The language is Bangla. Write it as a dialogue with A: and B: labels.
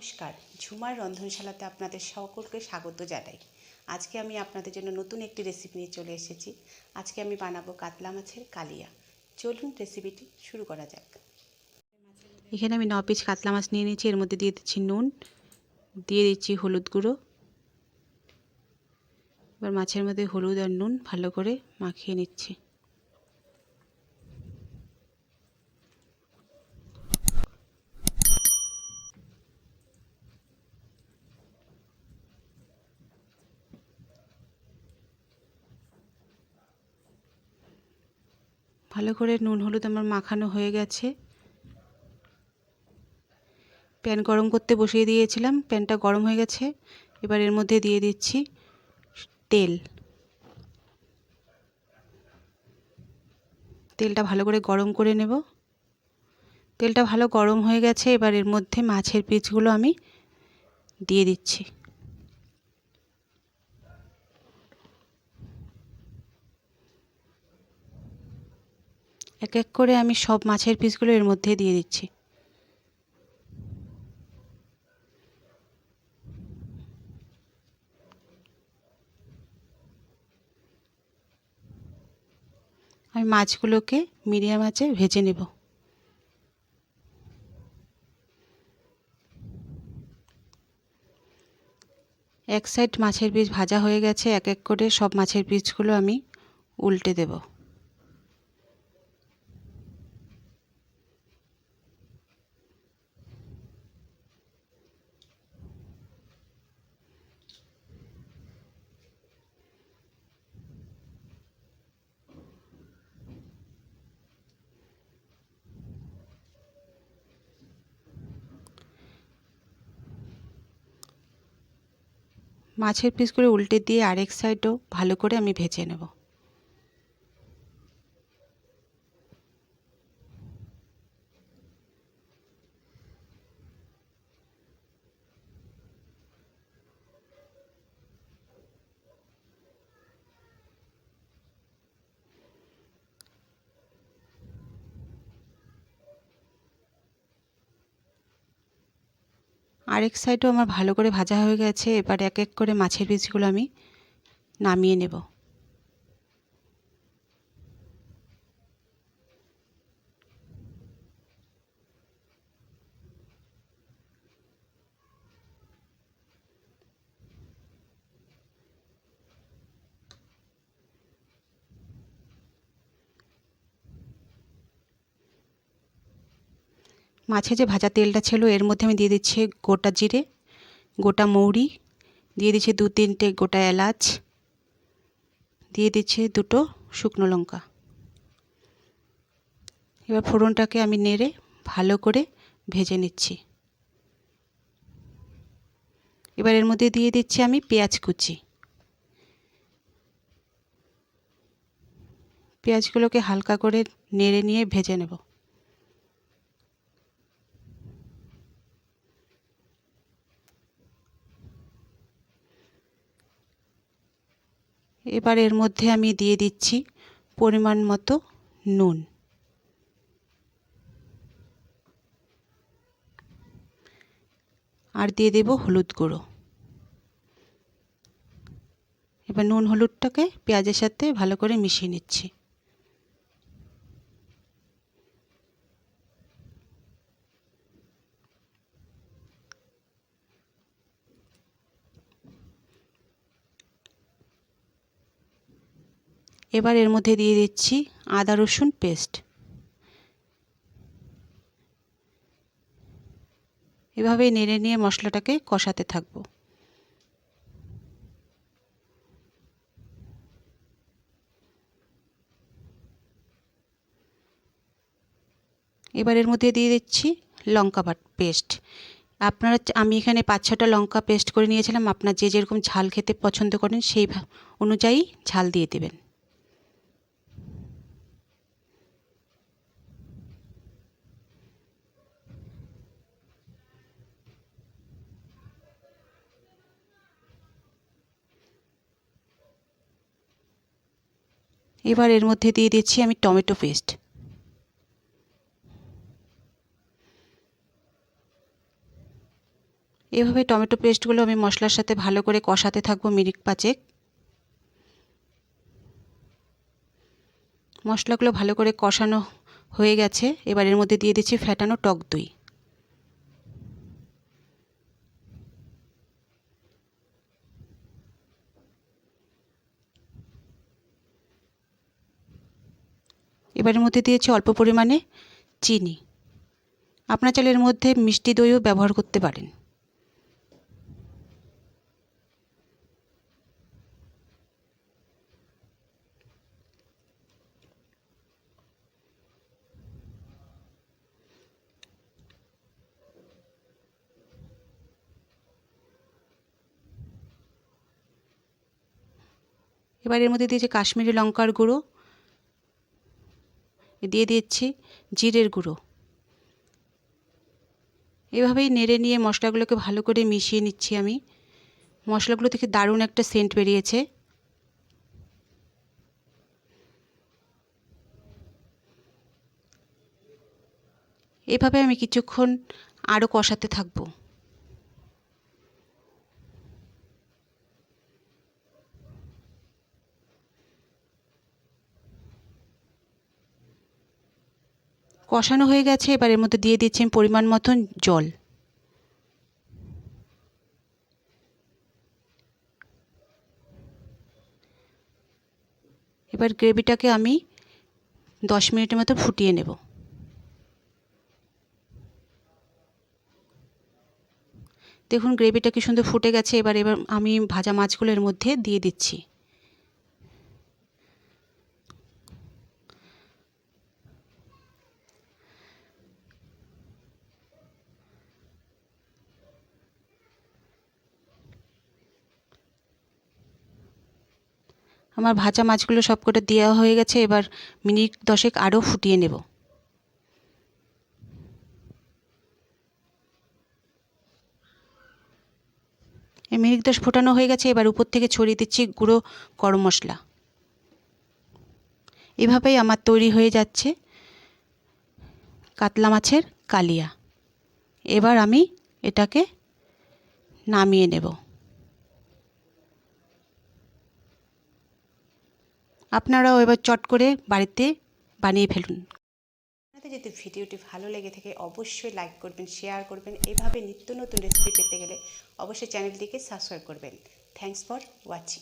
A: নমস্কার, ঝুমার রন্ধনশালাতে আপনাদের সকলকে স্বাগত জানাই। আজকে আমি আপনাদের জন্য নতুন একটি রেসিপি নিয়ে চলে এসেছি। আজকে আমি বানাবো কাতলা মাছের কালিয়া। চলুন রেসিপিটি শুরু করা যাক। এখানে আমি 9 পিস কাতলা মাছ নিয়ে নিয়েছি। এর মধ্যে দিয়ে দিচ্ছি নুন, দিয়ে দিচ্ছি হলুদ গুঁড়ো। এবার মাছের মধ্যে হলুদ আর নুন ভালো করে মাখিয়ে নিচ্ছি। ভালো করে নুন হলুদ আমার মাখানো হয়ে গেছে। প্যান গরম করতে বসিয়ে দিয়েছিলাম, প্যানটা গরম হয়ে গেছে। এবার এর মধ্যে দিয়ে দিচ্ছি তেল। তেলটা ভালো করে গরম করে নেব। তেলটা ভালো গরম হয়ে গেছে। এবার এর মধ্যে মাছের পিসগুলো আমি দিয়ে দিচ্ছি। এক এক করে আমি সব মাছের পিসগুলো এর মধ্যে দিয়ে দিচ্ছি। আমি মাছগুলোকে মিডিয়াম আঁচে ভেজে নেব। এক সাইড মাছের পিস ভাজা হয়ে গেছে। এক এক করে সব মাছের পিসগুলো আমি উল্টে দেব। মাছের পিসগুলো উল্টে দিয়ে আরেক সাইডও ভালো করে আমি ভেজে নেব। আরেক সাইডও আমার ভালো করে ভাজা হয়ে গেছে। এবার এক এক করে মাছের পিসগুলো আমি নামিয়ে নেব। মাছে যে ভাজা তেলটা ছিল এর মধ্যে আমি দিয়ে দিচ্ছি গোটা জিরে, গোটা মৌরি, দিয়ে দিচ্ছি 2-3টে গোটা এলাচ, দিয়ে দিচ্ছি 2টো শুকনো লঙ্কা। এবার ফোড়নটাকে আমি নেড়ে ভালো করে ভেজে নিচ্ছি। এবার এর মধ্যে দিয়ে দিচ্ছি আমি পেঁয়াজ কুচি। পেঁয়াজগুলোকে হালকা করে নেড়ে নিয়ে ভেজে নেব। এবার এর মধ্যে আমি দিয়ে দিচ্ছি পরিমাণ মতো নুন। আর দিয়ে দেব হলুদ গুঁড়ো। এবার নুন হলুদটাকে পেঁয়াজের সাথে ভালো করে মিশিয়ে নিচ্ছি। এবার এর মধ্যে দিয়ে দিচ্ছি আদা রসুন পেস্ট। এভাবে নেড়ে নিয়ে মশলাটাকে কষাতে থাকবো। এবার এর মধ্যে দিয়ে দিচ্ছি লঙ্কা পেস্ট। আমি এখানে 5-6টা লঙ্কা পেস্ট করে নিয়েছিলাম। আপনার যে যেরকম ঝাল খেতে পছন্দ করেন সেই অনুযায়ী ঝাল দিয়ে দেবেন। এবার এর মধ্যে দিয়ে দিচ্ছি আমি টমেটো পেস্ট। এভাবে টমেটো পেস্টগুলো আমি মশলার সাথে ভালো করে কষাতে থাকবো মিনিট 5। মশলাগুলো ভালো করে কষানো হয়ে গেছে। এবার এর মধ্যে দিয়ে দিচ্ছি ফ্যাটানো টক দই। এবারের মধ্যে দিয়েছি অল্প পরিমাণে চিনি। আপনার চাইলে এর মধ্যে মিষ্টি দইও ব্যবহার করতে পারেন। এবার এর মধ্যে দিয়েছি কাশ্মীরি লঙ্কার গুঁড়ো, দিয়ে দিচ্ছি জিরের গুঁড়ো। এভাবেই নেড়ে নিয়ে মশলাগুলোকে ভালো করে মিশিয়ে নিচ্ছি আমি। মশলাগুলো থেকে দারুণ একটা সেন্ট বেরিয়েছে। এভাবে আমি কিছুক্ষণ আরও কষাতে থাকবো। কষানো হয়ে গেছে। এবার এর মধ্যে দিয়ে দিচ্ছি আমি পরিমাণ মতন জল। এবার গ্রেভিটাকে আমি 10 মিনিটের মতো ফুটিয়ে নেব। দেখুন গ্রেভিটা কি সুন্দর ফুটে গেছে। এবার আমি ভাজা মাছগুলো এর মধ্যে দিয়ে দিচ্ছি। আমার ভাজা মাছগুলো সবকটা দেওয়া হয়ে গেছে। এবার মিনিট 10 আরও ফুটিয়ে নেব। এই মিনিট 10 ফোটানো হয়ে গেছে। এবার উপর থেকে ছড়িয়ে দিচ্ছি গুঁড়ো গরম মশলা। এভাবেই আমার তৈরি হয়ে যাচ্ছে কাতলা মাছের কালিয়া। এবার আমি এটাকে নামিয়ে নেব। আপনারাও এবার চট করে বাড়িতে বানিয়ে ফেলুন। আপনাদের যদি ভিডিওটি ভালো লেগে থাকে অবশ্যই লাইক করবেন, শেয়ার করবেন। এভাবে নিত্য নতুন রেসিপি পেতে গেলে অবশ্যই চ্যানেলটিকে সাবস্ক্রাইব করবেন। Thanks for watching.